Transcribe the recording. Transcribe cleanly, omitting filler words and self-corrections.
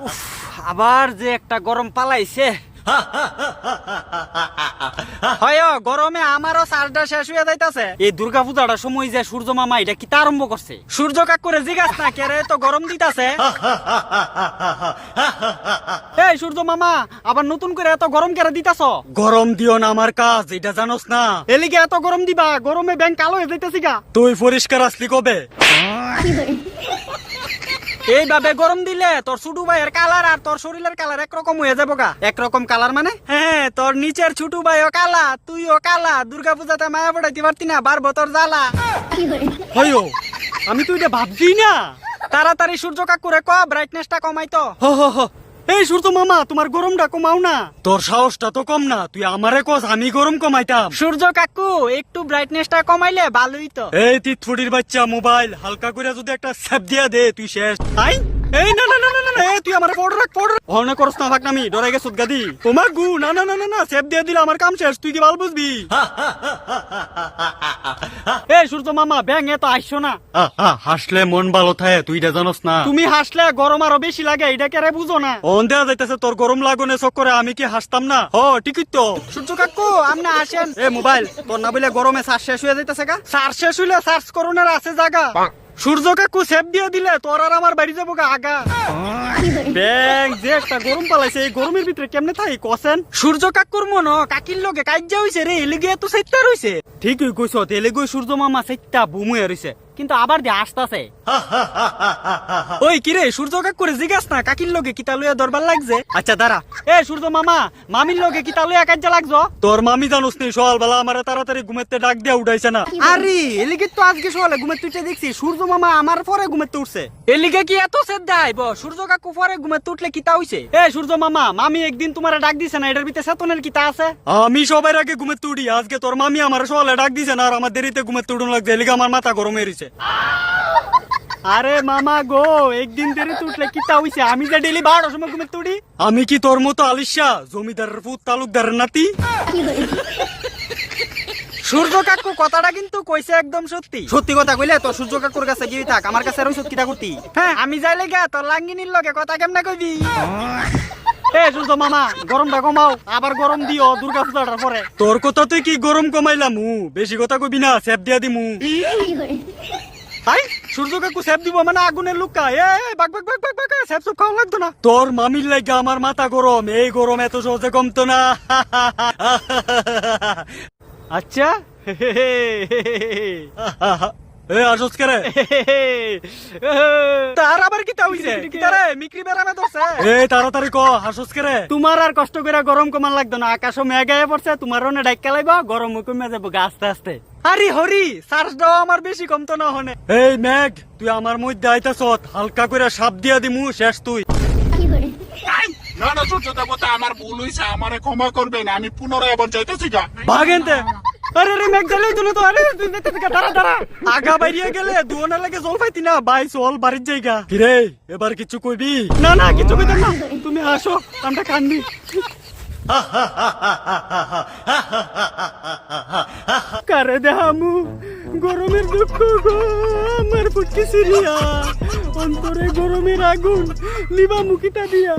উফ, আবার যে একটা গরম পালাইছে। হয় গরমে আমারও চার্জটা শেষ হয়ে যাইতাছে। এই দুর্গা পূজাটার সময় যে সূর্য মামা এটা কি আরম্ভ করছে? সূর্য কাক করে জিগাস না কে রে, তো গরম দিতাছে। এই সূর্য মামা, আবার নতুন করে এত গরম কেন দিতাছ? গরম দিও না, আমার কাজ এটা জানোস না? এলিগে এত গরম দিবা? গরমে ব্যাংক কালো হয়ে যাইতেছি গা। তুই পরিষ্কার আসলি কবে? এইভাবে গরম দিলে তোর ছোটু ভাইয়ের কালার আর তোর শরীরের কালার একরকম হয়ে যাবো গা। একরকম কালার মানে? হ্যাঁ, তোর নিচের ছোটু ভাইও কালা, তুইও কালা। দুর্গা পূজাতে মায়া পড়াইতে পারতি না, বারবো তোর জ্বালা। হইও, আমি তুই এটা ভাবছি না। তাড়াতাড়ি সূর্য কাকুরে ক ব্রাইটনেসটা কমাইতো। হ। এই সূর্য মামা, তোমার গরমটা কমাও না। তোর সাহসটা তো কম না, তুই আমারে কস আমি গরম কমাইতাম? সূর্য কাকু, একটু ব্রাইটনেসটা কমাইলে ভালোই তো। এই তিতফুটির বাচ্চা, মোবাইল হালকা করে যদি একটা স্যাপ দিয়া দে তুই শেষ। আই এই না, তুই আমার পড় রাখ। হর্নে করস না, থাক নামি ডরে গেছত গাদি। তোমার গু না সেভ দিয়ে দিলে আমার কাম শেষ, তুই কি ভাল বুঝবি? এই সূর্য মামা, ব্যাং এত আইসো না। হাসলে মন ভালো থাকে, তুই এটা জানোস না? তুমি হাসলে গরম আরো বেশি লাগে, এটা কেরে বুঝো না? অন দেয়া যাইতেছে তোর গরম লাগনে চক্করে, আমি কি হাসতাম না? হ ঠিকই তো। সূর্য কাকু, আপনি আসেন। এ মোবাইল তোর না বলে গরমে চার্জ শেষ হয়ে যাইতেছে গা। চার্জ শেষ হইলে চার্জ করোনার আছে জায়গা। সূর্য কাকু সেভ দিয়ে দিলে তোর আর আমার বাড়ি যাবো গা আগা। ব্যাং যে একটা গরম পালাইছে, এই গরমের ভিতরে কেমনে থাকি কসেন? সূর্য কাকুর মন কাকির লগে কাজ্জা হইছে রে, এলিগে এত সাইটটা রইছে। ঠিকই কইছ, এলিগে সূর্য মামা সাইটটা বুমুয়া রইছে, কিন্তু আবার দিয়ে আসতাছে। ওই কিরে সূর্য কাকুরে জিগাস না কাকির লগে কিতা লইয়া দরবার লাগছে? আচ্ছা দাঁড়া। এ সূর্য মামা, মামির লগে কিতা লইয়া কাজ্জা লাগছো? তোর মামি জানোস নি সকালবেলা আমারে তাড়াতাড়ি ঘুমেতে ডাক দিয়া উঠাইছে না। আরে এলিগে তো আজকে সকালে ঘুমের তুইতে দেখছি সূর্য মামা আমার পরে ঘুমেতে উঠছে। এলিগে কি এত শ্রদ্ধা আইব? সূর্য কাকু পরে ঘুমেতে উঠলে কিতা হইছে? এ সূর্য মামা, মামি একদিন তোমারে ডাক দিছে না, এটার ভিতরে চেতনের কিতা আছে? আমি সবার আগে ঘুমেতে উঠি, আজকে তোর মামি আমার সকালে ডাক দিছে না, আর আমার দেরিতে ঘুমেতে উঠুন লাগছে, এলিগে আমার মাথা গরম হয়েছে। আরে মামা গো, একদিন দেরিতে উঠলে কিতা হইছে? আমি যে ডেইলি 12টার সময় ঘুমেতে উঠি। আমি কি তোর মতো আলিশা, জমিদারের পুত তালুকদারের নাতি? সূর্য কাকু কথাটা কিন্তু কইছে একদম সত্যি। সত্যি কথা কইলে তো সূর্য কাকুর কাছে গিয়ে থাক, আমার কাছে রইছত কিটা করতি? হ্যাঁ, আমি যাইলে গা তোর লাঙ্গিনীর লগে কথা কেমনে কইবি? এ সূর্য মামা, গরমটা কমাও, আবার গরম দিও দুর্গা পূজাটার পরে। তোর কথা তুই কি গরম কমাইলাম? বেশি কথা কবি না, সেপ দিয়া দিমু। হাই, সূর্য কাকু সেপ দিব মানে আগুনের লুকা। এ বাক সেপ সব খাওয়া লাগতো না। তোর মামির লাগা আমার মাথা গরম, এই গরম এত সহজে কমতো না। আচ্ছা এ আসস করে তার আবার কিতা হইছে? কিতা রে, মিক্রি বেরামে ধরছে? এ তাড়াতাড়ি ক, হাসস করে? তোমার আর কষ্ট করে গরম কমান লাগতো না, আকাশও মেঘায় পড়ছে, তোমার অনে ডাইকা লাইবা, গরম কমে যাবো আস্তে আস্তে। আরে হরি, চার্জ দাও আমার বেশি কমতো না হনে। এই মেঘ, তুই আমার মধ্যে আইতাছ, হালকা করে সাপ দিয়া দিমু, শেষ তুই। না সূর্য দেবতা, আমার ভুল হইছে, আমারে ক্ষমা করবেন, আমি পুনরায় আবার যাইতেছি গা। ভাগেনতে আরে মেঘ জ্বালাই দিল তো। আরে তুই দেখতে দাঁড়া। আগা বাইরিয়ে গেলে দুয়না লাগে জল পাইতি না, বাই চল বাড়ির জায়গা। কিরে এবার কিছু কইবি? না কিছু কইতাম না, তুমি আসো, আমরা কান্দি। কারে দেহামু গরমের দুঃখ গো, আমার ফুটকি সিরিয়া, অন্তরে গরমের আগুন, নিবা মুখিটা দিয়া।